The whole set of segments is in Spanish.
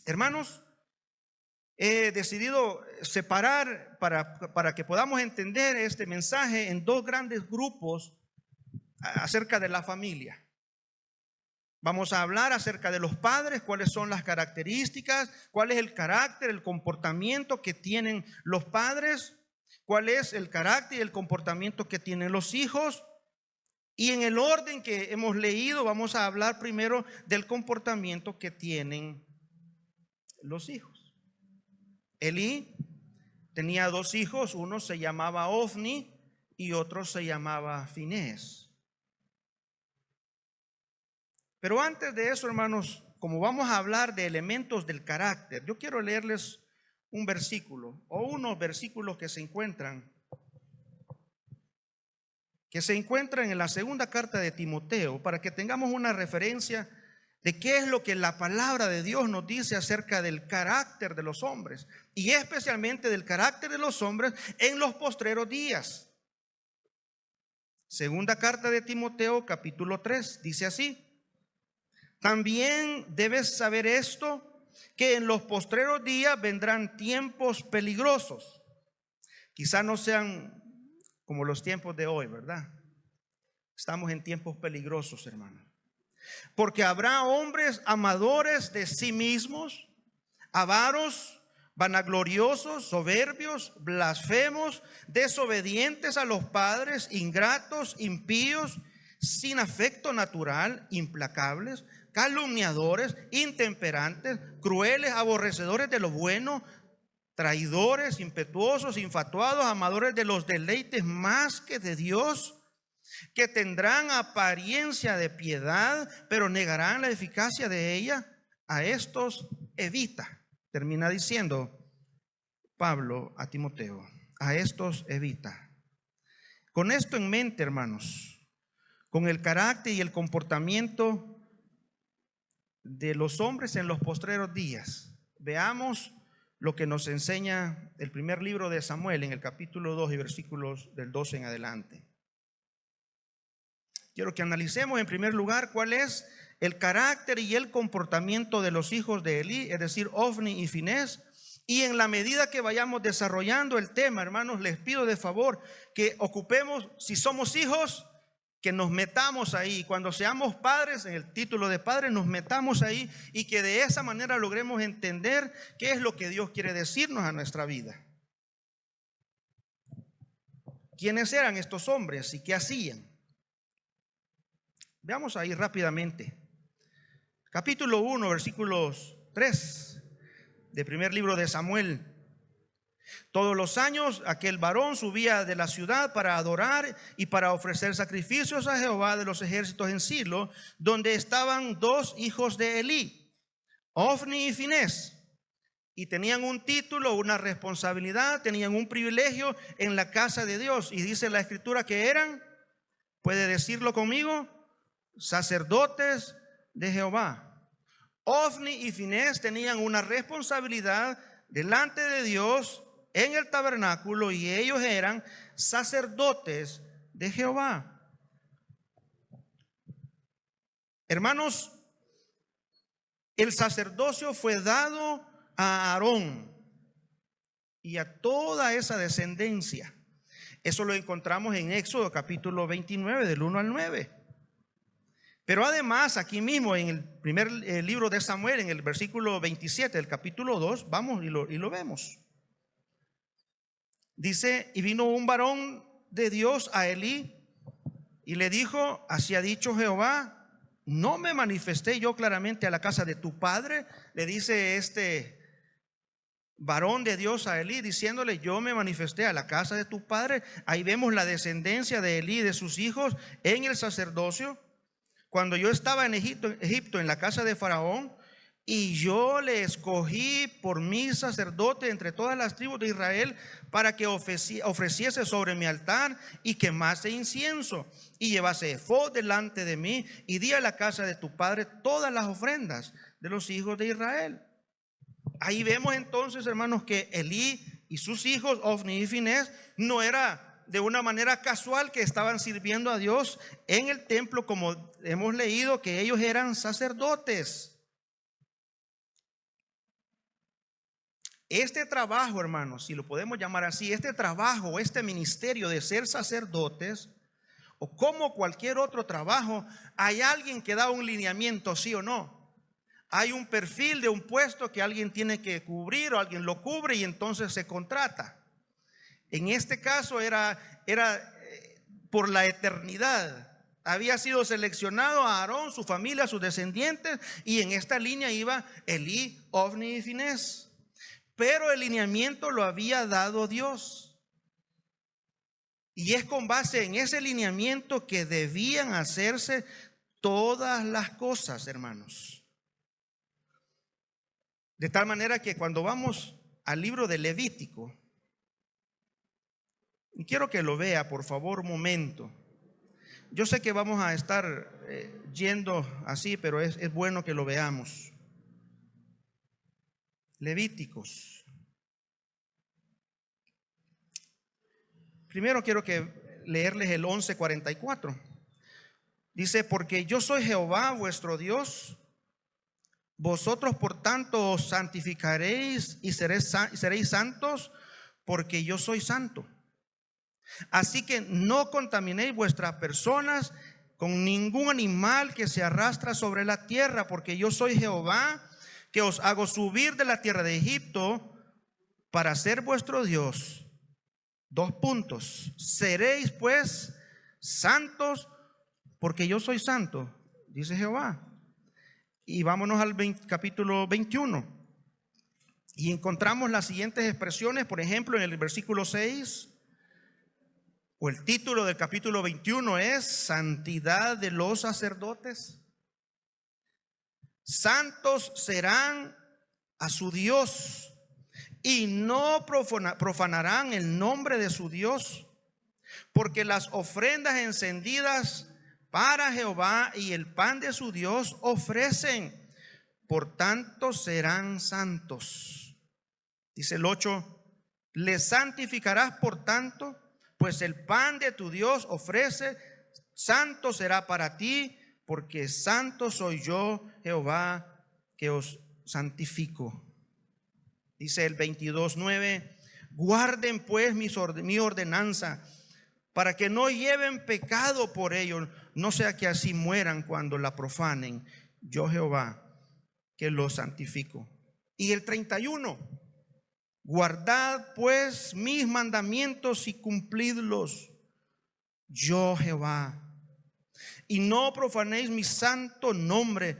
Hermanos, he decidido separar para que podamos entender este mensaje en dos grandes grupos acerca de la familia. Vamos a hablar acerca de los padres, cuáles son las características, cuál es el carácter, el comportamiento que tienen los padres, cuál es el carácter y el comportamiento que tienen los hijos. Y en el orden que hemos leído, vamos a hablar primero del comportamiento que tienen los hijos. Elí tenía dos hijos, uno se llamaba Ofni y otro se llamaba Finés. Pero antes de eso, hermanos, como vamos a hablar de elementos del carácter, yo quiero leerles un versículo o unos versículos que se encuentran en la segunda carta de Timoteo, para que tengamos una referencia de qué es lo que la palabra de Dios nos dice acerca del carácter de los hombres, y especialmente del carácter de los hombres en los postreros días. Segunda carta de Timoteo, capítulo 3, dice así: también debes saber esto, que en los postreros días vendrán tiempos peligrosos. Quizá no sean como los tiempos de hoy, ¿verdad? Estamos en tiempos peligrosos, hermano. Porque habrá hombres amadores de sí mismos, avaros, vanagloriosos, soberbios, blasfemos, desobedientes a los padres, ingratos, impíos, sin afecto natural, implacables, calumniadores, intemperantes, crueles, aborrecedores de lo bueno, traidores, impetuosos, infatuados, amadores de los deleites más que de Dios, que tendrán apariencia de piedad, pero negarán la eficacia de ella. A estos evita. Termina diciendo Pablo a Timoteo: a estos evita. Con esto en mente, hermanos, con el carácter y el comportamiento de los hombres en los postreros días, veamos lo que nos enseña el primer libro de Samuel en el capítulo 2 y versículos del 12 en adelante. Quiero que analicemos en primer lugar cuál es el carácter y el comportamiento de los hijos de Elí, es decir, Ofni y Finés. Y en la medida que vayamos desarrollando el tema, hermanos, les pido de favor que ocupemos, si somos hijos, que nos metamos ahí. Cuando seamos padres, en el título de padres, nos metamos ahí y que de esa manera logremos entender qué es lo que Dios quiere decirnos a nuestra vida. ¿Quiénes eran estos hombres y qué hacían? Veamos ahí rápidamente. Capítulo 1, versículos 3 del primer libro de Samuel. Todos los años aquel varón subía de la ciudad para adorar y para ofrecer sacrificios a Jehová de los ejércitos en Silo, donde estaban dos hijos de Elí, Ofni y Finés, y tenían un título, una responsabilidad, tenían un privilegio en la casa de Dios. Y dice la escritura que eran, ¿puede decirlo conmigo? Sacerdotes de Jehová. Ofni y Finés tenían una responsabilidad delante de Dios en el tabernáculo, y ellos eran sacerdotes de Jehová. Hermanos, el sacerdocio fue dado a Aarón y a toda esa descendencia. Eso lo encontramos en Éxodo capítulo 29 del 1 al 9. Pero además aquí mismo en el primer libro de Samuel, en el versículo 27 del capítulo 2, vamos y lo vemos. Dice: y vino un varón de Dios a Elí y le dijo: así ha dicho Jehová, ¿no me manifesté yo claramente a la casa de tu padre? Le dice este varón de Dios a Elí, diciéndole: yo me manifesté a la casa de tu padre. Ahí vemos la descendencia de Elí y de sus hijos en el sacerdocio. Cuando yo estaba en Egipto, en la casa de Faraón, y yo le escogí por mi sacerdote entre todas las tribus de Israel, para que ofreciese sobre mi altar y quemase incienso y llevase efod delante de mí, y di a la casa de tu padre todas las ofrendas de los hijos de Israel. Ahí vemos entonces, hermanos, que Elí y sus hijos, Ofni y Finés, no era de una manera casual que estaban sirviendo a Dios en el templo, como hemos leído que ellos eran sacerdotes. este trabajo, hermanos, si lo podemos llamar así, este trabajo, este ministerio de ser sacerdotes, o como cualquier otro trabajo, hay alguien que da un lineamiento, sí o no. Hay un perfil de un puesto que alguien tiene que cubrir o alguien lo cubre y entonces se contrata. En este caso era por la eternidad. Había sido seleccionado a Aarón, su familia, sus descendientes, y en esta línea iba Elí, Ofni y Finés. Pero el lineamiento lo había dado Dios. Y es con base en ese lineamiento que debían hacerse todas las cosas, hermanos. De tal manera que cuando vamos al libro de Levítico, y quiero que lo vea, por favor, un momento. Yo sé que vamos a estar yendo así, pero es bueno que lo veamos. Levíticos. Primero quiero leerles el 11:44. Dice: porque yo soy Jehová vuestro Dios, vosotros por tanto os santificaréis y seréis santos, porque yo soy santo. Así que no contaminéis vuestras personas con ningún animal que se arrastra sobre la tierra, porque yo soy Jehová, que os hago subir de la tierra de Egipto para ser vuestro Dios. 2 puntos. Seréis pues santos, porque yo soy santo, dice Jehová. Y vámonos al capítulo 21. Y encontramos las siguientes expresiones, por ejemplo, en el versículo 6. O el título del capítulo 21 es Santidad de los sacerdotes. Santos serán a su Dios y no profanarán el nombre de su Dios, porque las ofrendas encendidas para Jehová y el pan de su Dios ofrecen, por tanto serán santos. Dice el 8: les santificarás por tanto, pues el pan de tu Dios ofrece, santo será para ti, porque santo soy yo, Jehová, que os santifico. Dice el 22:9: guarden pues mi ordenanza, para que no lleven pecado por ello, no sea que así mueran cuando la profanen. Yo, Jehová, que los santifico. Y el 31: guardad pues mis mandamientos y cumplidlos, yo Jehová. Y no profanéis mi santo nombre,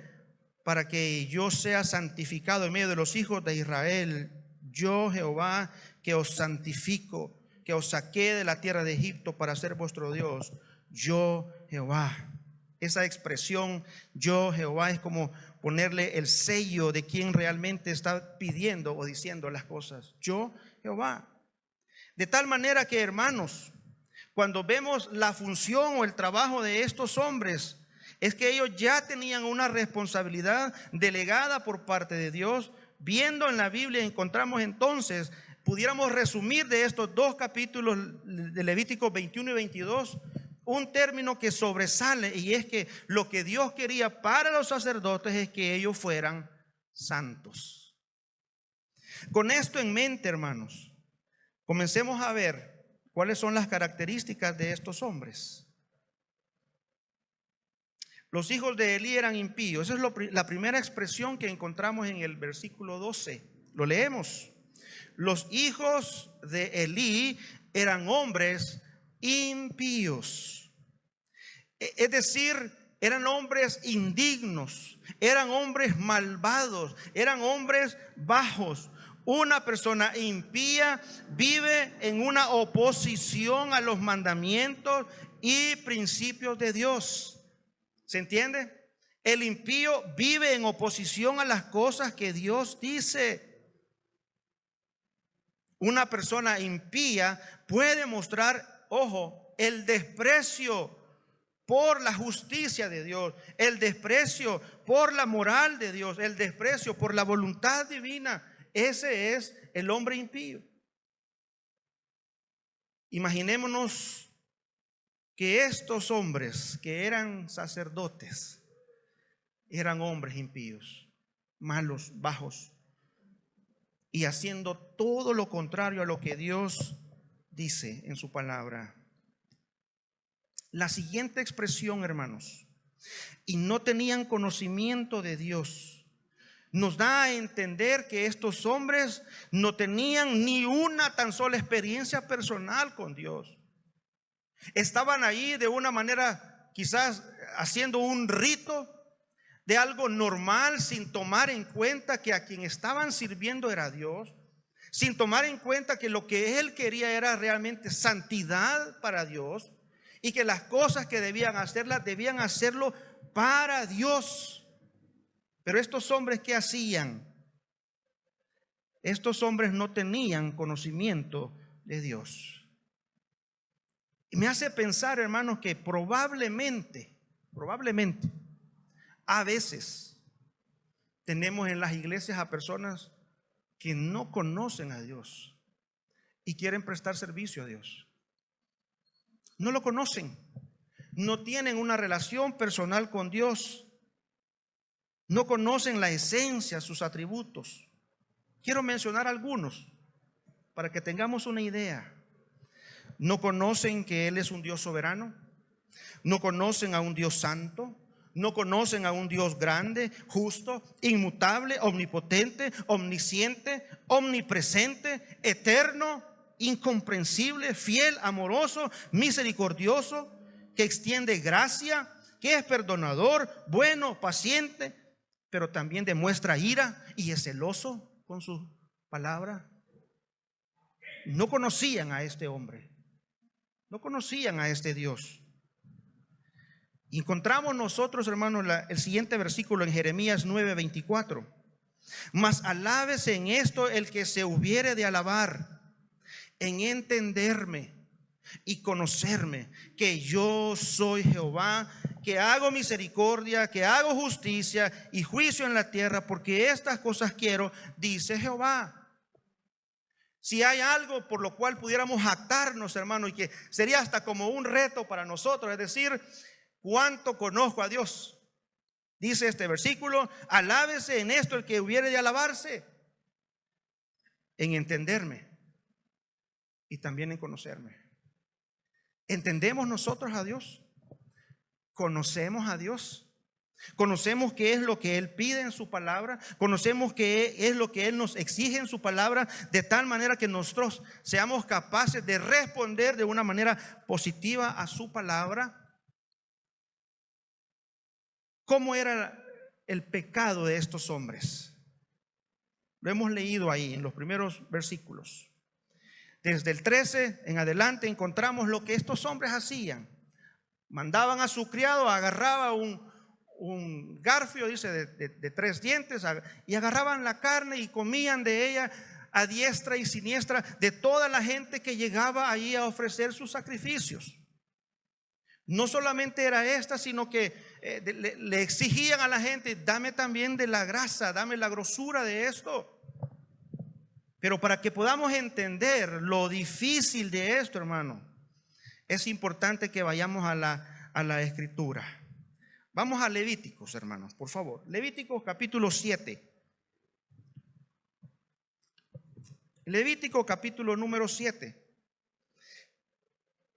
para que yo sea santificado en medio de los hijos de Israel. Yo Jehová, que os santifico, que os saqué de la tierra de Egipto para ser vuestro Dios. Yo Jehová. Esa expresión, yo Jehová, es como ponerle el sello de quien realmente está pidiendo o diciendo las cosas. Yo Jehová. De tal manera que, hermanos, cuando vemos la función o el trabajo de estos hombres, es que ellos ya tenían una responsabilidad delegada por parte de Dios. Viendo en la Biblia encontramos entonces, pudiéramos resumir de estos 2 capítulos de Levítico 21 y 22, un término que sobresale, y es que lo que Dios quería para los sacerdotes es que ellos fueran santos. Con esto en mente, hermanos, comencemos a ver cuáles son las características de estos hombres. Los hijos de Elí eran impíos. Esa es la primera expresión que encontramos en el versículo 12. Lo leemos. Los hijos de Elí eran hombres impíos. Es decir, eran hombres indignos, eran hombres malvados, eran hombres bajos. Una persona impía vive en una oposición a los mandamientos y principios de Dios. ¿Se entiende? El impío vive en oposición a las cosas que Dios dice. Una persona impía puede mostrar, ojo, el desprecio por la justicia de Dios, el desprecio por la moral de Dios, el desprecio por la voluntad divina. Ese es el hombre impío. Imaginémonos que estos hombres que eran sacerdotes eran hombres impíos, malos, bajos. y haciendo todo lo contrario a lo que Dios dice en su palabra. La siguiente expresión, hermanos, y no tenían conocimiento de Dios, nos da a entender que estos hombres no tenían ni una tan sola experiencia personal con Dios. Estaban ahí de una manera, quizás haciendo un rito de algo normal, sin tomar en cuenta que a quien estaban sirviendo era Dios, sin tomar en cuenta que lo que él quería era realmente santidad para Dios, y que las cosas que debían hacerlo para Dios. Pero estos hombres, ¿qué hacían? Estos hombres no tenían conocimiento de Dios. Y me hace pensar, hermanos, que probablemente, a veces tenemos en las iglesias a personas que no conocen a Dios y quieren prestar servicio a Dios. No lo conocen, no tienen una relación personal con Dios, no conocen la esencia, sus atributos. Quiero mencionar algunos para que tengamos una idea. No conocen que Él es un Dios soberano, no conocen a un Dios santo, no conocen a un Dios grande, justo, inmutable, omnipotente, omnisciente, omnipresente, eterno, incomprensible, fiel, amoroso, misericordioso, que extiende gracia, que es perdonador, bueno, paciente, pero también demuestra ira y es celoso con su palabra. No conocían a este hombre, no conocían a este Dios. Encontramos nosotros, hermanos, el siguiente versículo en Jeremías 9:24. Mas alábese en esto el que se hubiere de alabar, en entenderme y conocerme, que yo soy Jehová, que hago misericordia, que hago justicia y juicio en la tierra, porque estas cosas quiero, dice Jehová. Si hay algo por lo cual pudiéramos jactarnos, hermano, y que sería hasta como un reto para nosotros, es decir, ¿cuánto conozco a Dios? Dice este versículo: alábese en esto el que hubiere de alabarse, en entenderme y también en conocerme. ¿Entendemos nosotros a Dios? ¿Conocemos a Dios? ¿Conocemos qué es lo que Él pide en su palabra? ¿Conocemos qué es lo que Él nos exige en su palabra? De tal manera que nosotros seamos capaces de responder de una manera positiva a su palabra. ¿Cómo era el pecado de estos hombres? Lo hemos leído ahí en los primeros versículos. Desde el 13 en adelante encontramos lo que estos hombres hacían. Mandaban a su criado, agarraba un garfio, dice, de 3 dientes, y agarraban la carne y comían de ella a diestra y siniestra de toda la gente que llegaba allí a ofrecer sus sacrificios. No solamente era esta, sino que le exigían a la gente: dame también de la grasa, dame la grosura de esto. Pero para que podamos entender lo difícil de esto, hermano, es importante que vayamos a la escritura. Vamos a Levíticos, hermanos, por favor. Levíticos capítulo 7. Levítico capítulo número 7.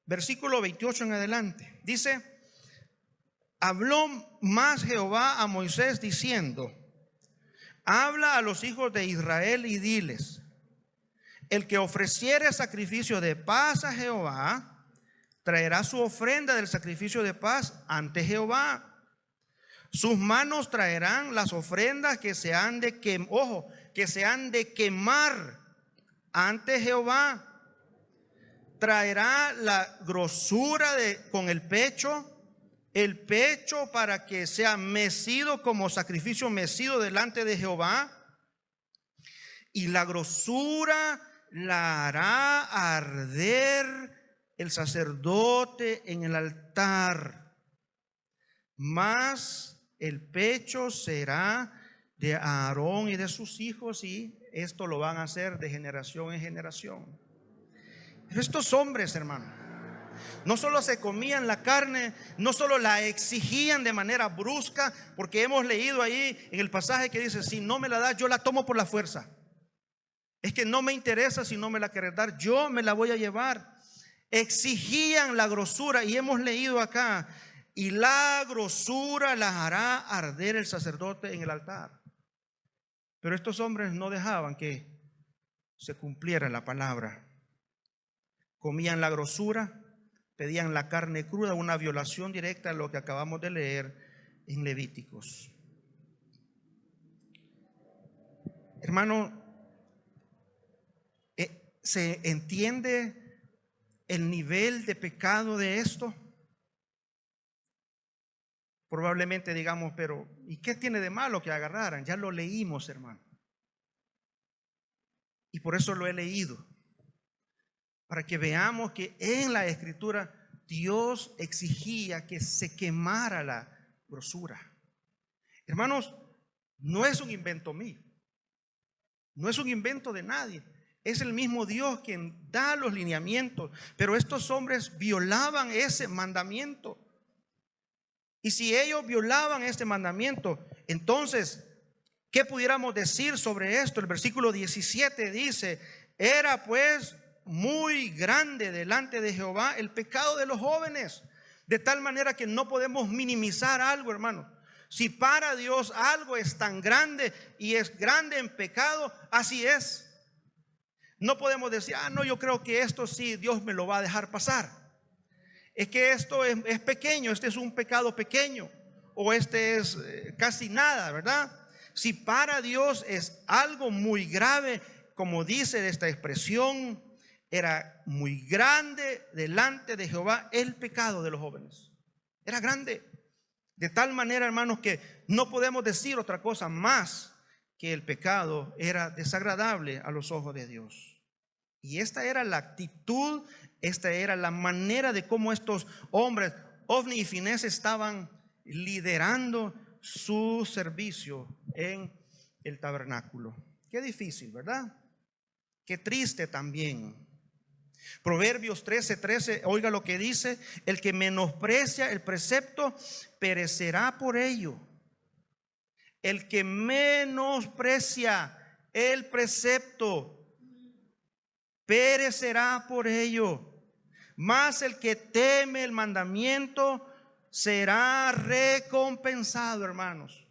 Versículo 28 en adelante. Dice: habló más Jehová a Moisés diciendo: habla a los hijos de Israel y diles: el que ofreciere sacrificio de paz a Jehová, traerá su ofrenda del sacrificio de paz ante Jehová. Sus manos traerán las ofrendas que se han de quemar ante Jehová. Traerá la grosura con el pecho para que sea mecido como sacrificio mecido delante de Jehová. Y la grosura la hará arder el sacerdote en el altar, mas el pecho será de Aarón y de sus hijos, y esto lo van a hacer de generación en generación. Pero estos hombres, hermano, no solo se comían la carne, no solo la exigían de manera brusca, porque hemos leído ahí en el pasaje que dice: si no me la das, yo la tomo por la fuerza. Es que no me interesa si no me la querés dar, yo me la voy a llevar. Exigían la grosura, y hemos leído acá, y la grosura la hará arder el sacerdote en el altar. Pero estos hombres no dejaban que se cumpliera la palabra. Comían la grosura, pedían la carne cruda, una violación directa a lo que acabamos de leer en Levíticos. Hermano, ¿se entiende el nivel de pecado de esto? Probablemente digamos, pero ¿y qué tiene de malo que agarraran? Ya lo leímos, hermano. Y por eso lo he leído, para que veamos que en la Escritura Dios exigía que se quemara la grosura. Hermanos, no es un invento mío, no es un invento de nadie. Es el mismo Dios quien da los lineamientos, pero estos hombres violaban ese mandamiento. Y si ellos violaban este mandamiento, entonces, ¿qué pudiéramos decir sobre esto? El versículo 17 dice: era pues muy grande delante de Jehová el pecado de los jóvenes, de tal manera que no podemos minimizar algo, hermano. Si para Dios algo es tan grande y es grande en pecado, así es. No podemos decir, no, yo creo que esto sí Dios me lo va a dejar pasar. Es que esto es pequeño, este es un pecado pequeño, o este es casi nada, ¿verdad? Si para Dios es algo muy grave, como dice esta expresión, era muy grande delante de Jehová el pecado de los jóvenes. Era grande. De tal manera, hermanos, que no podemos decir otra cosa más que el pecado era desagradable a los ojos de Dios. Y esta era la actitud, esta era la manera de cómo estos hombres, Ofni y Finés, estaban liderando su servicio en el tabernáculo. Qué difícil, ¿verdad? Qué triste también. Proverbios 13:13, oiga lo que dice: el que menosprecia el precepto perecerá por ello. El que menosprecia el precepto perecerá por ello. Mas el que teme el mandamiento será recompensado, hermanos.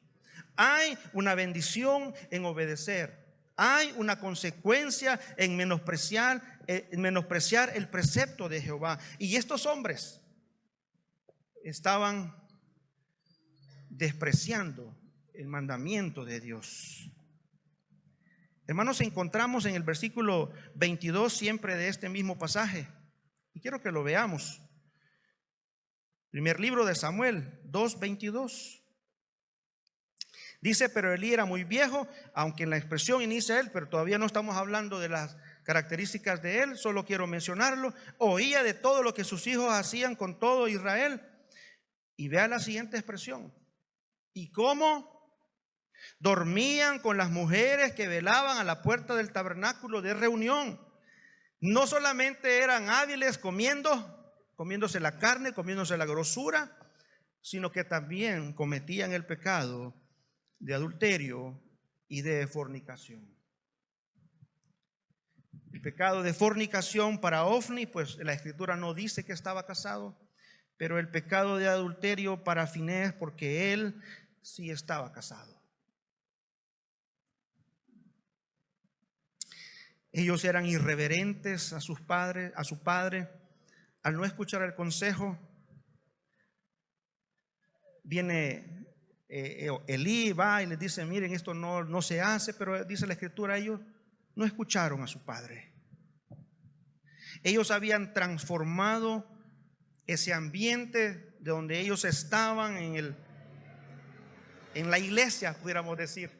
Hay una bendición en obedecer. Hay una consecuencia en menospreciar el precepto de Jehová. Y estos hombres estaban despreciando el mandamiento de Dios. Hermanos, encontramos en el versículo 22 siempre de este mismo pasaje, y quiero que lo veamos. Primer libro de Samuel 2:22. Dice: pero Elí era muy viejo, aunque en la expresión inicia él, pero todavía no estamos hablando de las características de él, solo quiero mencionarlo. Oía de todo lo que sus hijos hacían con todo Israel. Y vea la siguiente expresión: y cómo dormían con las mujeres que velaban a la puerta del tabernáculo de reunión. No solamente eran hábiles comiéndose la carne, comiéndose la grosura, sino que también cometían el pecado de adulterio y de fornicación. El pecado de fornicación para Ofni, pues la escritura no dice que estaba casado, pero el pecado de adulterio para Finés, porque él sí estaba casado. Ellos eran irreverentes a sus padres, a su padre. Al no escuchar el consejo, viene Elí, va y les dice: miren, esto no se hace. Pero dice la escritura, ellos no escucharon a su padre. Ellos habían transformado ese ambiente de donde ellos estaban en la iglesia, pudiéramos decir.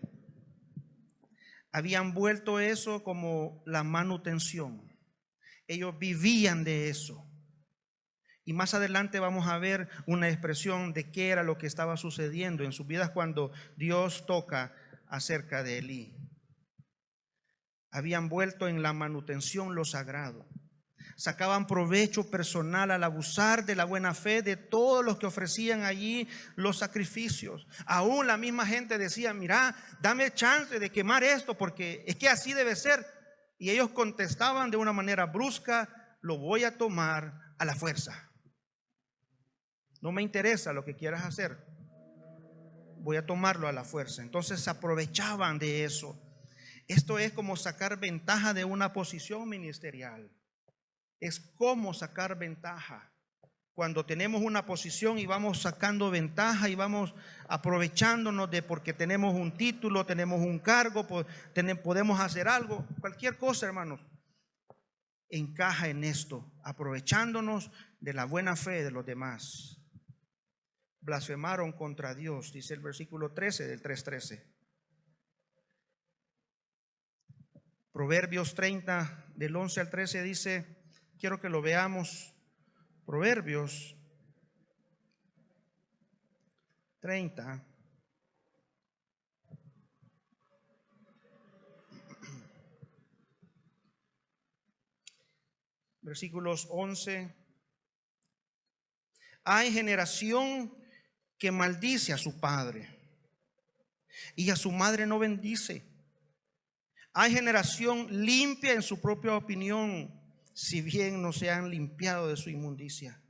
Habían vuelto eso como la manutención. Ellos vivían de eso. Y más adelante vamos a ver una expresión de qué era lo que estaba sucediendo en sus vidas cuando Dios toca acerca de Elí. Habían vuelto en la manutención lo sagrado. Sacaban provecho personal al abusar de la buena fe de todos los que ofrecían allí los sacrificios. Aún la misma gente decía: mira, dame chance de quemar esto, porque es que así debe ser. Y ellos contestaban de una manera brusca: lo voy a tomar a la fuerza. No me interesa lo que quieras hacer, voy a tomarlo a la fuerza. Entonces se aprovechaban de eso. Esto es como sacar ventaja de una posición ministerial. Es como sacar ventaja. Cuando tenemos una posición y vamos sacando ventaja y vamos aprovechándonos de porque tenemos un título, tenemos un cargo, podemos hacer algo, cualquier cosa, hermanos, encaja en esto, aprovechándonos de la buena fe de los demás. Blasfemaron contra Dios, dice el versículo 13 del 3:13. Proverbios 30 del 11 al 13 dice, quiero que lo veamos. Proverbios 30, versículos 11. Hay generación que maldice a su padre y a su madre no bendice. Hay generación limpia en su propia opinión, si bien no se han limpiado de su inmundicia.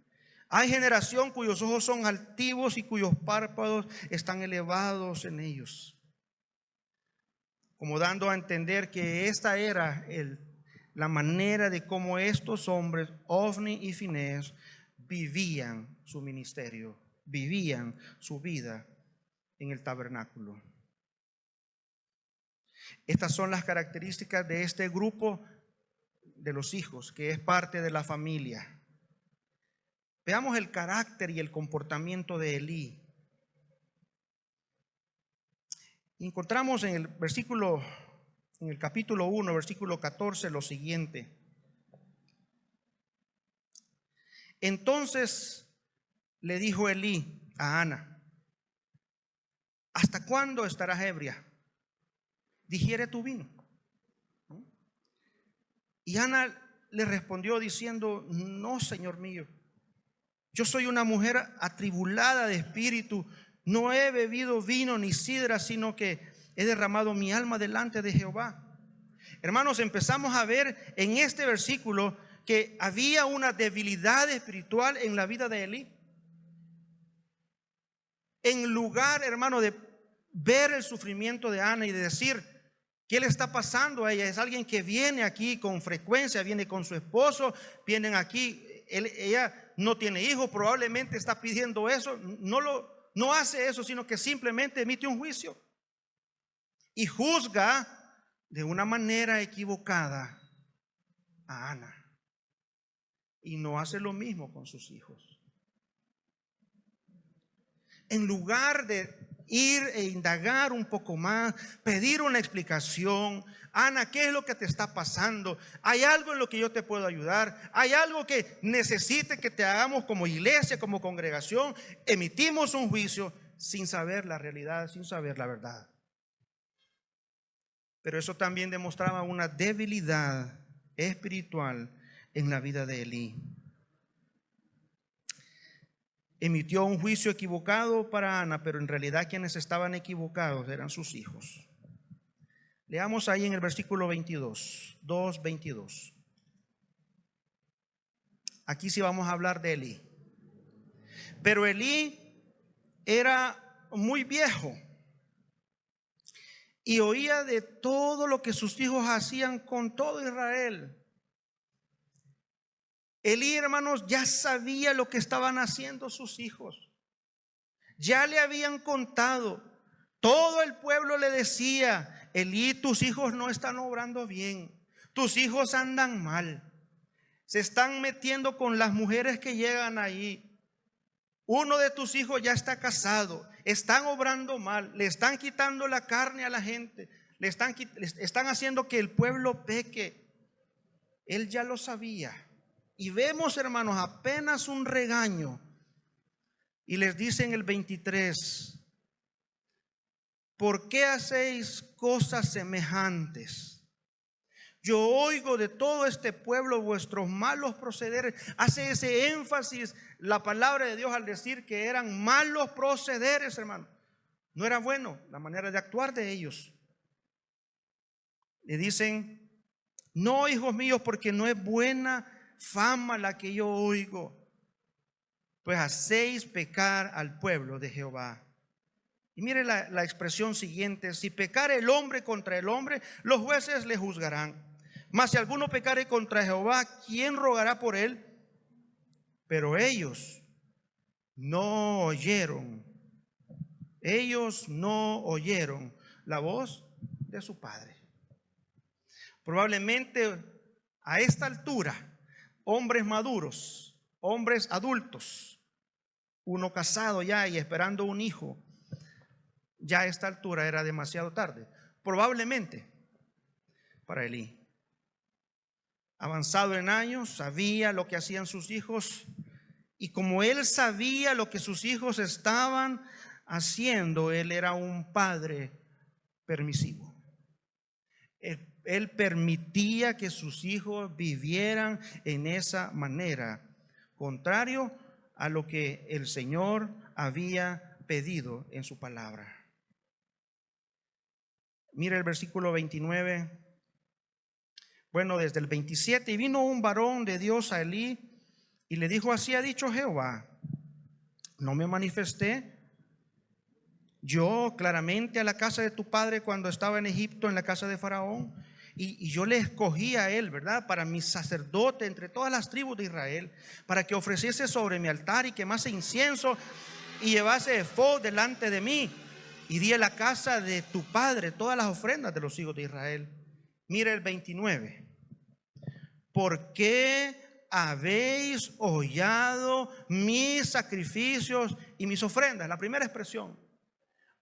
Hay generación cuyos ojos son altivos y cuyos párpados están elevados en ellos. Como dando a entender que esta era la manera de cómo estos hombres, Ofni y Finés, vivían su ministerio, vivían su vida en el tabernáculo. Estas son las características de este grupo de los hijos, que es parte de la familia. Veamos el carácter y el comportamiento de Elí. Encontramos en el capítulo 1, versículo 14, lo siguiente. Entonces le dijo Elí a Ana: ¿hasta cuándo estarás ebria? Digiere tu vino. Y Ana le respondió diciendo: no, Señor mío, yo soy una mujer atribulada de espíritu, no he bebido vino ni sidra, sino que he derramado mi alma delante de Jehová. Hermanos, empezamos a ver en este versículo que había una debilidad espiritual en la vida de Elí. En lugar, hermano, de ver el sufrimiento de Ana y de decir: ¿qué le está pasando a ella? Es alguien que viene aquí con frecuencia, viene con su esposo, vienen aquí, ella no tiene hijos, probablemente está pidiendo eso. No hace eso, sino que simplemente emite un juicio y juzga de una manera equivocada a Ana. Y no hace lo mismo con sus hijos. En lugar de ir e indagar un poco más, pedir una explicación: Ana, ¿qué es lo que te está pasando? ¿Hay algo en lo que yo te puedo ayudar? ¿Hay algo que necesite que te hagamos como iglesia, como congregación? Emitimos un juicio sin saber la realidad, sin saber la verdad. Pero eso también demostraba una debilidad espiritual en la vida de Elí. Emitió un juicio equivocado para Ana, pero en realidad quienes estaban equivocados eran sus hijos. Leamos ahí en el versículo 2:22. Aquí sí vamos a hablar de Elí. Pero Elí era muy viejo y oía de todo lo que sus hijos hacían con todo Israel. Elí, hermanos, ya sabía lo que estaban haciendo sus hijos. Ya le habían contado. Todo el pueblo le decía: Elí, tus hijos no están obrando bien. Tus hijos andan mal. Se están metiendo con las mujeres que llegan ahí. Uno de tus hijos ya está casado. Están obrando mal. Le están quitando la carne a la gente. Le están haciendo que el pueblo peque. Él ya lo sabía. Y vemos, hermanos, apenas un regaño. Y les dice en el 23: ¿por qué hacéis cosas semejantes? Yo oigo de todo este pueblo vuestros malos procederes. Hace ese énfasis la palabra de Dios al decir que eran malos procederes, hermano. No era bueno la manera de actuar de ellos. Le dicen: No, hijos míos, porque no es buena fama la que yo oigo, pues hacéis pecar al pueblo de Jehová. Y mire la expresión siguiente: si pecare el hombre contra el hombre, los jueces le juzgarán. Mas si alguno pecare contra Jehová, ¿quién rogará por él? Pero ellos no oyeron la voz de su padre. Probablemente a esta altura, hombres maduros, hombres adultos, uno casado ya y esperando un hijo, ya a esta altura era demasiado tarde, probablemente para Elí. Avanzado en años, sabía lo que hacían sus hijos, y como él sabía lo que sus hijos estaban haciendo, él era un padre permisivo. Él permitía que sus hijos vivieran en esa manera, contrario a lo que el Señor había pedido en su palabra. Mire el versículo 29. Bueno, desde el 27: y vino un varón de Dios a Elí y le dijo: así ha dicho Jehová, ¿no me manifesté yo claramente a la casa de tu padre cuando estaba en Egipto, en la casa de Faraón? Y yo le escogí a él, ¿verdad?, para mi sacerdote entre todas las tribus de Israel, para que ofreciese sobre mi altar y quemase incienso y llevase efod delante de mí. Y di a la casa de tu padre todas las ofrendas de los hijos de Israel. Mire el 29. ¿Por qué habéis hollado mis sacrificios y mis ofrendas? La primera expresión,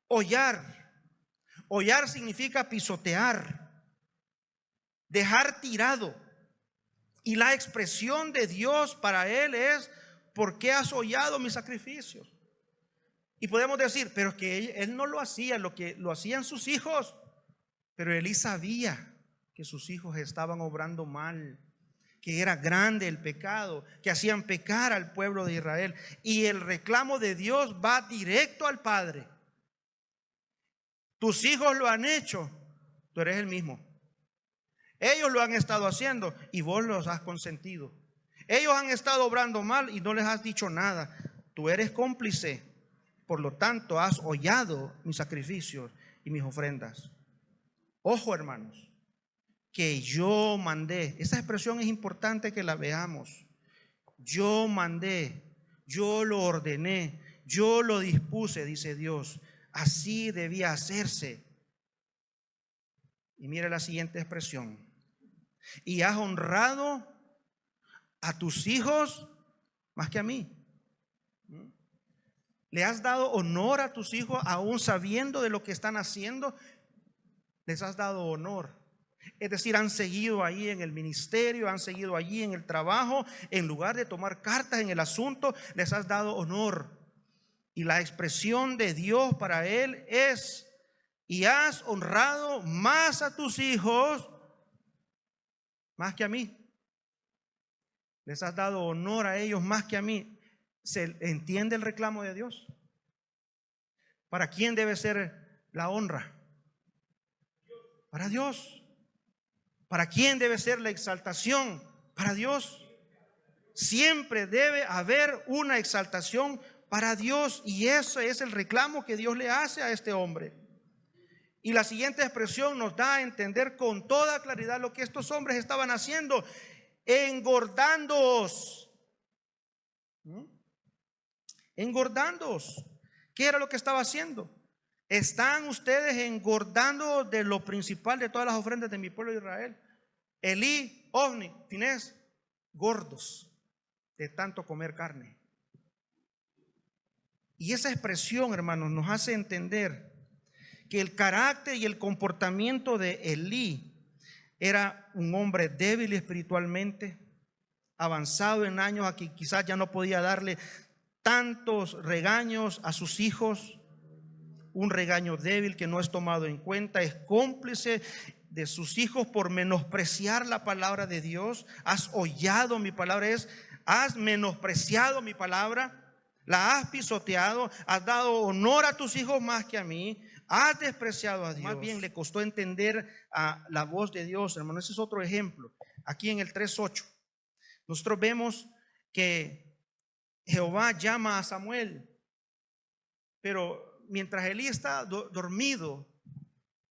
hollar. Hollar significa pisotear, dejar tirado. Y la expresión de Dios para él es: ¿por qué has hollado mis sacrificios? Y podemos decir, pero es que él no lo hacía, lo hacían sus hijos. Pero Elí sabía que sus hijos estaban obrando mal, que era grande el pecado, que hacían pecar al pueblo de Israel. Y el reclamo de Dios va directo al Padre. Tus hijos lo han hecho, tú eres el mismo. Ellos lo han estado haciendo y vos los has consentido. Ellos han estado obrando mal y no les has dicho nada. Tú eres cómplice. Por lo tanto, has hollado mis sacrificios y mis ofrendas. Ojo, hermanos, que yo mandé. Esa expresión es importante que la veamos. Yo mandé, yo lo ordené, yo lo dispuse, dice Dios. Así debía hacerse. Y mire la siguiente expresión: y has honrado a tus hijos más que a mí. Le has dado honor a tus hijos aún sabiendo de lo que están haciendo. Les has dado honor. Es decir, han seguido ahí en el ministerio, han seguido allí en el trabajo. En lugar de tomar cartas en el asunto, les has dado honor. Y la expresión de Dios para él es: y has honrado más a tus hijos más que a mí. Les has dado honor a ellos más que a mí. ¿Se entiende el reclamo de Dios? ¿Para quién debe ser la honra? Para Dios. ¿Para quién debe ser la exaltación? Para Dios. Siempre debe haber una exaltación para Dios, y ese es el reclamo que Dios le hace a este hombre. Y la siguiente expresión nos da a entender con toda claridad lo que estos hombres estaban haciendo: engordándoos. Engordándoos. ¿Qué era lo que estaba haciendo? Están ustedes engordando de lo principal de todas las ofrendas de mi pueblo de Israel. Elí, Ofni, Finés, gordos de tanto comer carne. Y esa expresión, hermanos, nos hace entender que el carácter y el comportamiento de Elí era un hombre débil espiritualmente, avanzado en años, a que quizás ya no podía darle tantos regaños a sus hijos. Un regaño débil que no es tomado en cuenta. Es cómplice de sus hijos por menospreciar la palabra de Dios. Has hollado mi palabra, has menospreciado mi palabra, la has pisoteado, has dado honor a tus hijos más que a mí, has despreciado a Dios. Más bien le costó entender a la voz de Dios, hermano. Ese es otro ejemplo. Aquí en el 3:8, nosotros vemos que Jehová llama a Samuel, pero mientras Elí está dormido,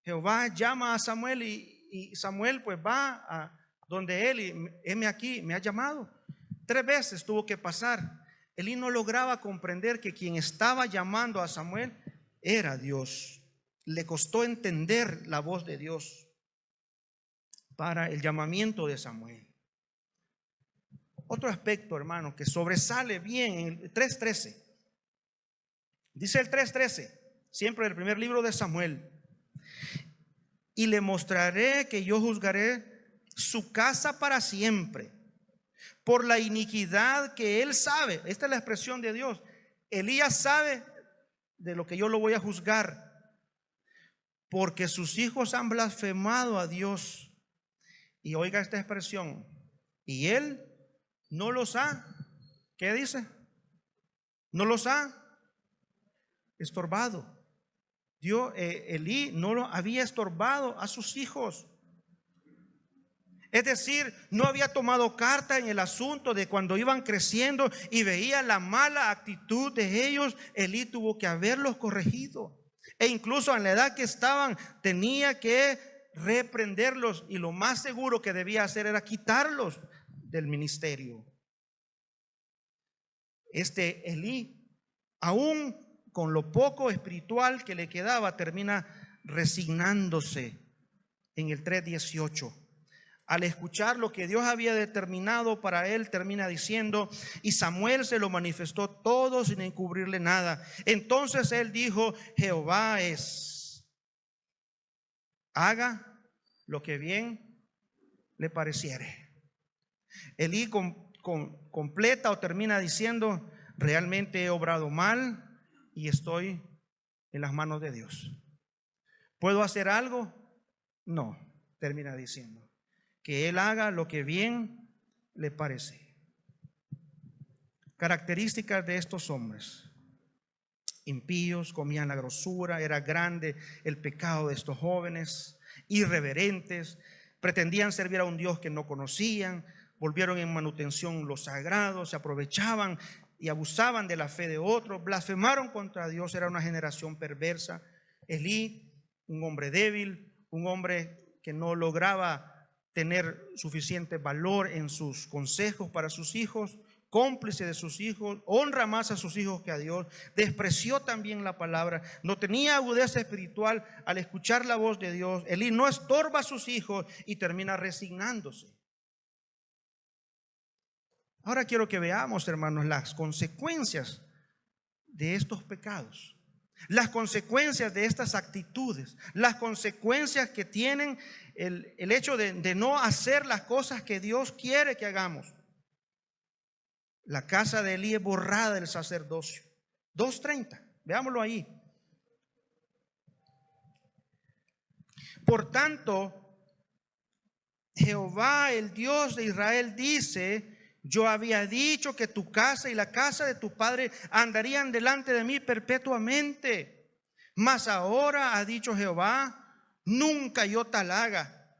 Jehová llama a Samuel y Samuel pues va a donde él y heme aquí, me ha llamado. 3 veces tuvo que pasar. Elí no lograba comprender que quien estaba llamando a Samuel era Dios. Le costó entender la voz de Dios para el llamamiento de Samuel. Otro aspecto, hermano, que sobresale bien en el 3:13. Dice el 3:13, siempre el primer libro de Samuel: y le mostraré que yo juzgaré su casa para siempre por la iniquidad que él sabe. Esta es la expresión de Dios. Elías sabe de lo que yo lo voy a juzgar, porque sus hijos han blasfemado a Dios. Y oiga esta expresión: y él no los ha, ¿qué dice? No los ha estorbado. Dios, Elí no lo había estorbado a sus hijos. Es decir, no había tomado carta en el asunto de cuando iban creciendo y veía la mala actitud de ellos. Elí tuvo que haberlos corregido. E incluso en la edad que estaban, tenía que reprenderlos. Y lo más seguro que debía hacer era quitarlos del ministerio. Este Elí, aún con lo poco espiritual que le quedaba, termina resignándose en el 3:18. Al escuchar lo que Dios había determinado para él, termina diciendo: y Samuel se lo manifestó todo sin encubrirle nada. Entonces él dijo: Jehová es, haga lo que bien le pareciere. Elí completa o termina diciendo: realmente he obrado mal y estoy en las manos de Dios. ¿Puedo hacer algo? No, termina diciendo. Que él haga lo que bien le parece. Características de estos hombres: impíos, comían la grosura, era grande el pecado de estos jóvenes, irreverentes, pretendían servir a un Dios que no conocían, volvieron en manutención lo sagrado, se aprovechaban y abusaban de la fe de otros, blasfemaron contra Dios. Era una generación perversa. Elí, un hombre débil, un hombre que no lograba tener suficiente valor en sus consejos para sus hijos, cómplice de sus hijos, honra más a sus hijos que a Dios, despreció también la palabra, no tenía agudeza espiritual al escuchar la voz de Dios. Elí no estorba a sus hijos y termina resignándose. Ahora quiero que veamos, hermanos, las consecuencias de estos pecados, las consecuencias de estas actitudes, las consecuencias que tienen el hecho de no hacer las cosas que Dios quiere que hagamos. La casa de Elí es borrada del sacerdocio. 2:30, veámoslo ahí. Por tanto, Jehová, el Dios de Israel, dice: yo había dicho que tu casa y la casa de tu padre andarían delante de mí perpetuamente. Mas ahora ha dicho Jehová: nunca yo tal haga,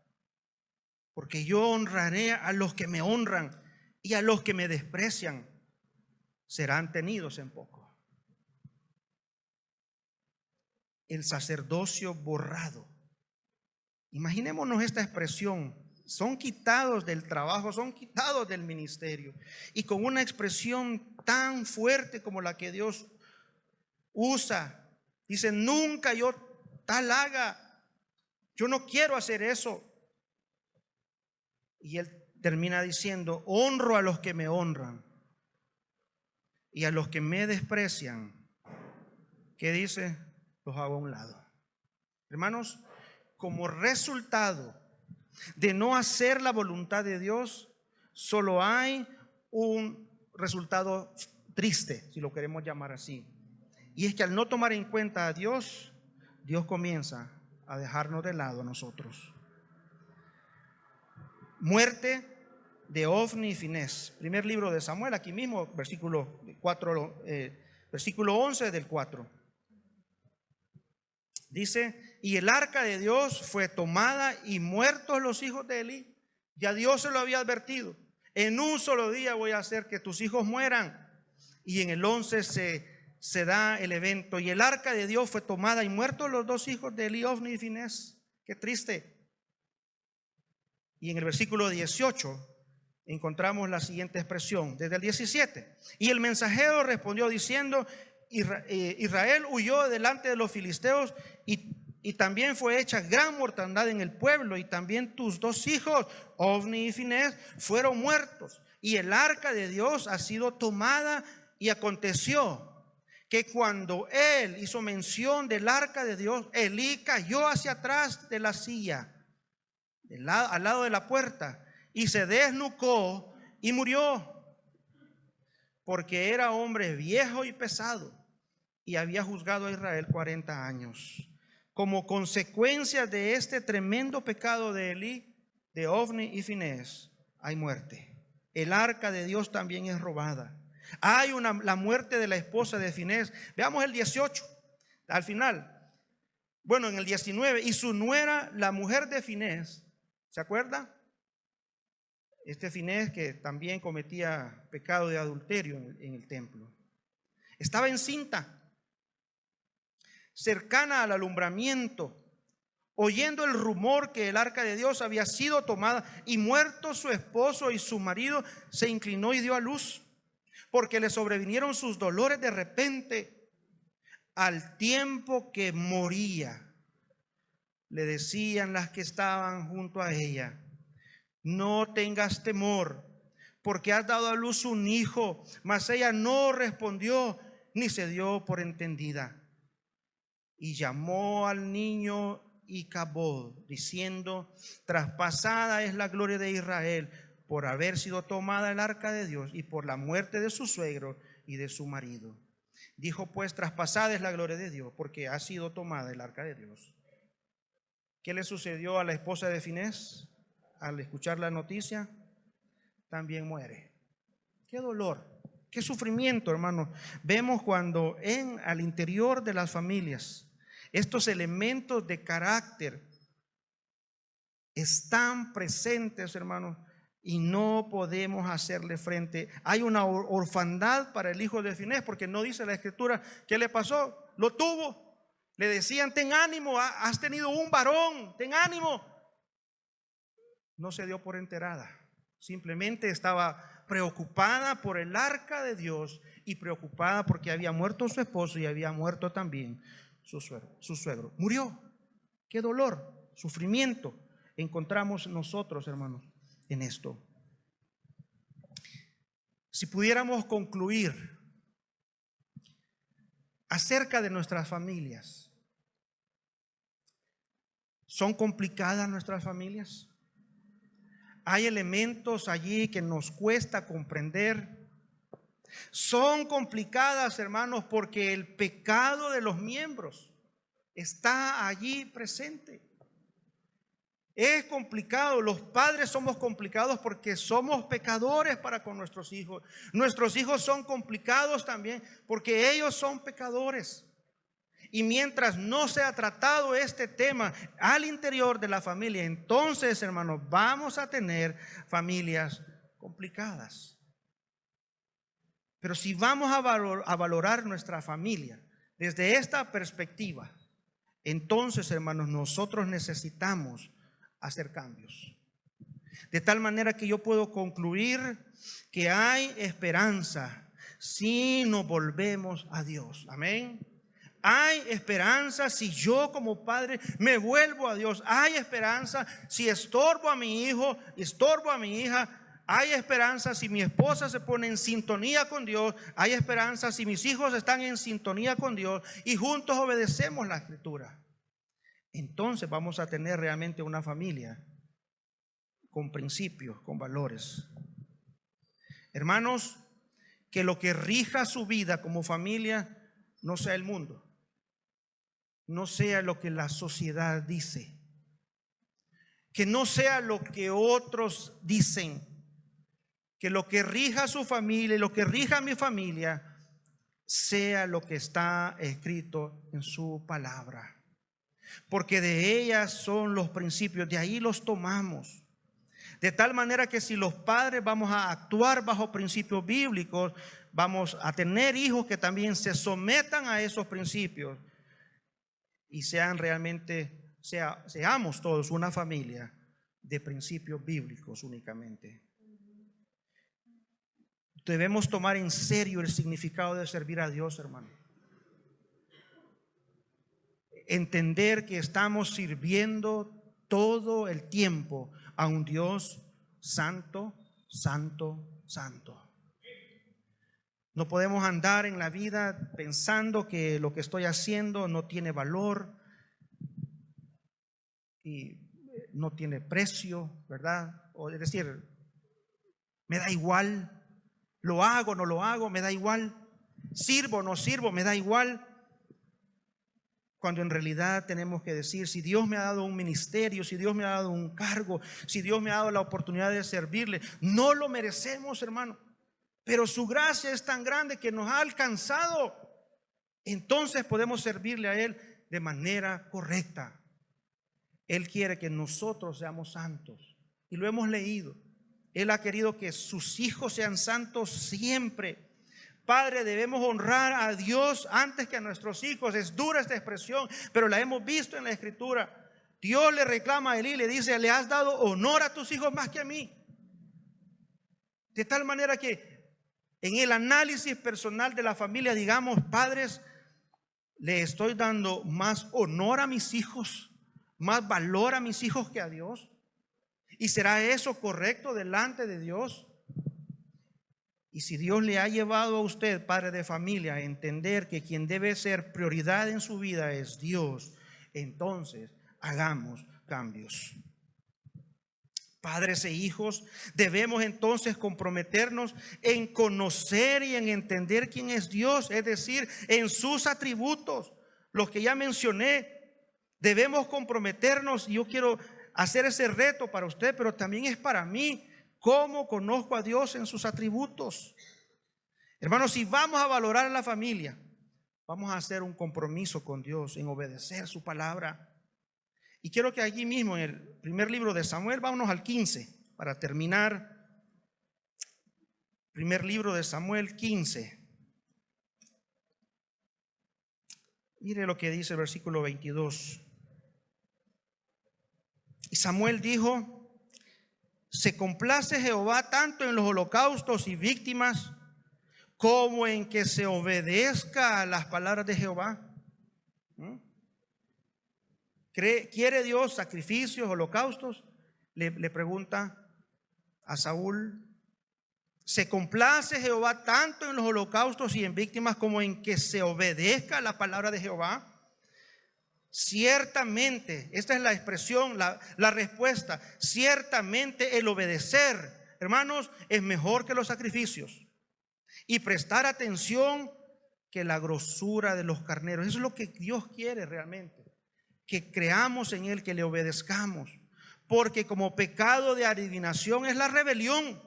porque yo honraré a los que me honran, y a los que me desprecian serán tenidos en poco. El sacerdocio borrado. Imaginémonos esta expresión: son quitados del trabajo, son quitados del ministerio. Y con una expresión tan fuerte como la que Dios usa, dice: nunca yo tal haga, yo no quiero hacer eso. Y él termina diciendo: honro a los que me honran, y a los que me desprecian, ¿qué dice? Los hago a un lado. Hermanos, como resultado de no hacer la voluntad de Dios, solo hay un resultado triste, si lo queremos llamar así. Y es que al no tomar en cuenta a Dios, Dios comienza a dejarnos de lado a nosotros. Muerte de Ofni y Finés. Primer libro de Samuel, aquí mismo, versículo 4, versículo 11 del 4. Dice, y el arca de Dios fue tomada y muertos los hijos de Elí. Ya Dios se lo había advertido. En un solo día voy a hacer que tus hijos mueran. Y en el 11 se da el evento. Y el arca de Dios fue tomada y muertos los dos hijos de Elí, Ofni y Finés. Qué triste. Y en el versículo 18 encontramos la siguiente expresión, desde el 17. Y el mensajero respondió diciendo, Israel huyó delante de los filisteos y también fue hecha gran mortandad en el pueblo, y también tus dos hijos, Ofni y Finés, fueron muertos. Y el arca de Dios ha sido tomada. Y aconteció que cuando él hizo mención del arca de Dios, Elí cayó hacia atrás de la silla, al lado de la puerta, y se desnucó y murió, porque era hombre viejo y pesado, y había juzgado a Israel 40 años. Como consecuencia de este tremendo pecado de Elí, de Ofni y Finés, hay muerte. El arca de Dios también es robada. Hay la muerte de la esposa de Finés. Veamos el 18, al final. Bueno, en el 19, y su nuera, la mujer de Finés, ¿se acuerda? Este Finés que también cometía pecado de adulterio en el templo. Estaba encinta, cercana al alumbramiento, oyendo el rumor que el arca de Dios había sido tomada, y muerto su esposo y su marido, se inclinó y dio a luz, porque le sobrevinieron sus dolores de repente. Al tiempo que moría, le decían las que estaban junto a ella, no tengas temor, porque has dado a luz un hijo. Mas ella no respondió ni se dio por entendida. Y llamó al niño Icabod, diciendo, traspasada es la gloria de Israel por haber sido tomada el arca de Dios y por la muerte de su suegro y de su marido. Dijo pues, traspasada es la gloria de Dios porque ha sido tomada el arca de Dios. ¿Qué le sucedió a la esposa de Finés? Al escuchar la noticia, también muere. Qué dolor, qué sufrimiento, hermanos. Vemos cuando al interior de las familias estos elementos de carácter están presentes, hermanos, y no podemos hacerle frente. Hay una orfandad para el hijo de Finés, porque no dice la escritura qué le pasó. Lo tuvo. Le decían, ten ánimo, has tenido un varón, ten ánimo. No se dio por enterada. Simplemente estaba preocupada por el arca de Dios y preocupada porque había muerto su esposo y había muerto también su suegro. Murió. Qué dolor, sufrimiento encontramos nosotros, hermanos, en esto. Si pudiéramos concluir acerca de nuestras familias, ¿son complicadas nuestras familias? Hay elementos allí que nos cuesta comprender. Son complicadas, hermanos, porque el pecado de los miembros está allí presente. Es complicado. Los padres somos complicados porque somos pecadores para con nuestros hijos. Nuestros hijos son complicados también porque ellos son pecadores. Y mientras no sea tratado este tema al interior de la familia, entonces, hermanos, vamos a tener familias complicadas. Pero si vamos a valorar nuestra familia desde esta perspectiva, entonces, hermanos, nosotros necesitamos hacer cambios. De tal manera que yo puedo concluir que hay esperanza si nos volvemos a Dios. Amén. Hay esperanza si yo como padre me vuelvo a Dios. Hay esperanza si estorbo a mi hijo, estorbo a mi hija. Hay esperanza si mi esposa se pone en sintonía con Dios. Hay esperanza si mis hijos están en sintonía con Dios y juntos obedecemos la Escritura. Entonces vamos a tener realmente una familia con principios, con valores. Hermanos, que lo que rija su vida como familia no sea el mundo, no sea lo que la sociedad dice, que no sea lo que otros dicen, que lo que rija su familia y lo que rija mi familia sea lo que está escrito en su palabra. porque de ellas son los principios, de ahí los tomamos. De tal manera que si los padres vamos a actuar bajo principios bíblicos, vamos a tener hijos que también se sometan a esos principios y sean realmente, seamos todos una familia de principios bíblicos únicamente. Debemos tomar en serio el significado de servir a Dios, hermano. Entender que estamos sirviendo todo el tiempo a un Dios santo, santo, santo. No podemos andar en la vida pensando que lo que estoy haciendo no tiene valor y no tiene precio, ¿verdad? O es decir, me da igual, lo hago, no lo hago, me da igual, sirvo, no sirvo, me da igual. Cuando en realidad tenemos que decir, si Dios me ha dado un ministerio, si Dios me ha dado un cargo, si Dios me ha dado la oportunidad de servirle, no lo merecemos, hermano, pero su gracia es tan grande que nos ha alcanzado. Entonces podemos servirle a Él de manera correcta. Él quiere que nosotros seamos santos y lo hemos leído. Él ha querido que sus hijos sean santos siempre. Padre, debemos honrar a Dios antes que a nuestros hijos. Es dura esta expresión, pero la hemos visto en la Escritura. Dios le reclama a Elí y le dice, le has dado honor a tus hijos más que a mí. De tal manera que en el análisis personal de la familia, digamos, padres, le estoy dando más honor a mis hijos, más valor a mis hijos que a Dios. ¿Y será eso correcto delante de Dios? Y si Dios le ha llevado a usted, padre de familia, a entender que quien debe ser prioridad en su vida es Dios, entonces hagamos cambios. Padres e hijos, debemos entonces comprometernos en conocer y en entender quién es Dios, es decir, en sus atributos, los que ya mencioné. Debemos comprometernos, y yo quiero hacer ese reto para usted, pero también es para mí. ¿Cómo conozco a Dios en sus atributos? Hermanos, si vamos a valorar a la familia, vamos a hacer un compromiso con Dios en obedecer su palabra. Y quiero que allí mismo en el primer libro de Samuel, vámonos al 15 para terminar. Primer libro de Samuel 15. Mire lo que dice el versículo 22. Y Samuel dijo: se complace Jehová tanto en los holocaustos y víctimas como en que se obedezca a las palabras de Jehová. ¿Quiere Dios sacrificios, holocaustos? Le pregunta a Saúl. ¿Se complace Jehová tanto en los holocaustos y en víctimas como en que se obedezca a la palabra de Jehová? Ciertamente, esta es la expresión, la respuesta. Ciertamente el obedecer, hermanos, es mejor que los sacrificios, y prestar atención que la grosura de los carneros. Eso es lo que Dios quiere realmente, que creamos en Él, que le obedezcamos, porque como pecado de adivinación es la rebelión.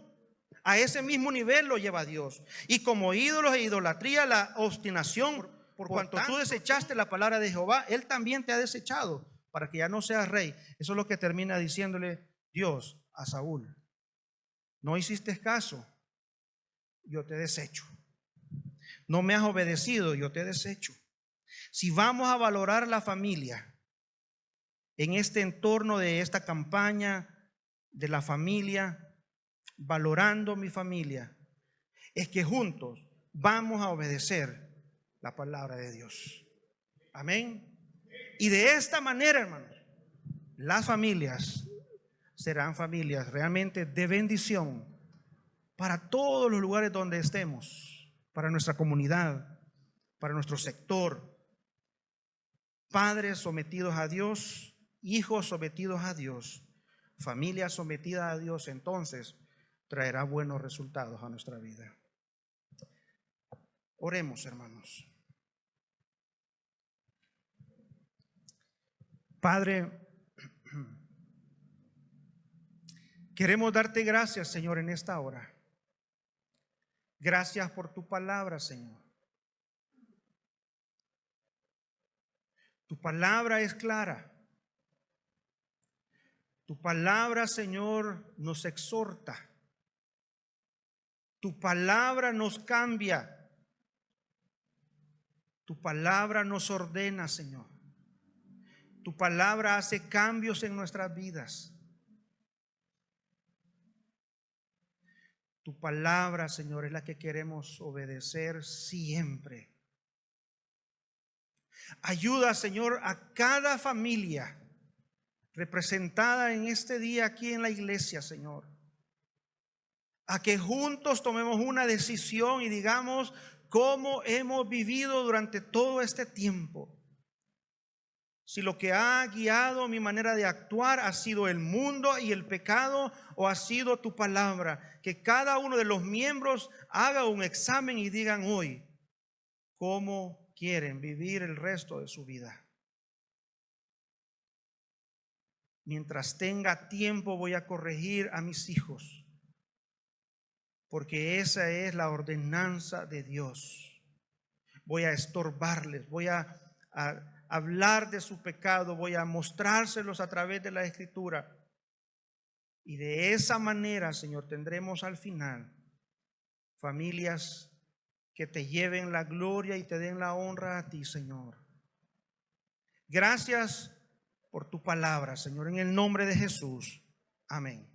A ese mismo nivel lo lleva Dios. Y como ídolos e idolatría, la obstinación. Por cuanto tú desechaste la palabra de Jehová, Él también te ha desechado para que ya no seas rey. Eso es lo que termina diciéndole Dios a Saúl. No hiciste caso, yo te desecho. No me has obedecido, yo te desecho. Si vamos a valorar la familia en este entorno de esta campaña de la familia, valorando mi familia, es que juntos vamos a obedecer la palabra de Dios. Amén. Y de esta manera, hermanos, las familias serán familias realmente de bendición para todos los lugares donde estemos, para nuestra comunidad, para nuestro sector. Padres sometidos a Dios, hijos sometidos a Dios, familia sometida a Dios, entonces traerá buenos resultados a nuestra vida. Oremos, hermanos. Padre, queremos darte gracias, Señor, en esta hora. Gracias por tu palabra, Señor. Tu palabra es clara. Tu palabra, Señor, nos exhorta. Tu palabra nos cambia. Tu palabra nos ordena, Señor. Tu palabra hace cambios en nuestras vidas. Tu palabra, Señor, es la que queremos obedecer siempre. Ayuda, Señor, a cada familia representada en este día aquí en la iglesia, Señor, a que juntos tomemos una decisión y digamos cómo hemos vivido durante todo este tiempo. Si lo que ha guiado mi manera de actuar ha sido el mundo y el pecado, o ha sido tu palabra. Que cada uno de los miembros haga un examen y digan hoy cómo quieren vivir el resto de su vida. Mientras tenga tiempo voy a corregir a mis hijos, porque esa es la ordenanza de Dios. Voy a estorbarles, voy a hablar de su pecado, voy a mostrárselos a través de la Escritura. Y de esa manera, Señor, tendremos al final familias que te lleven la gloria y te den la honra a ti, Señor. Gracias por tu palabra, Señor, en el nombre de Jesús. Amén.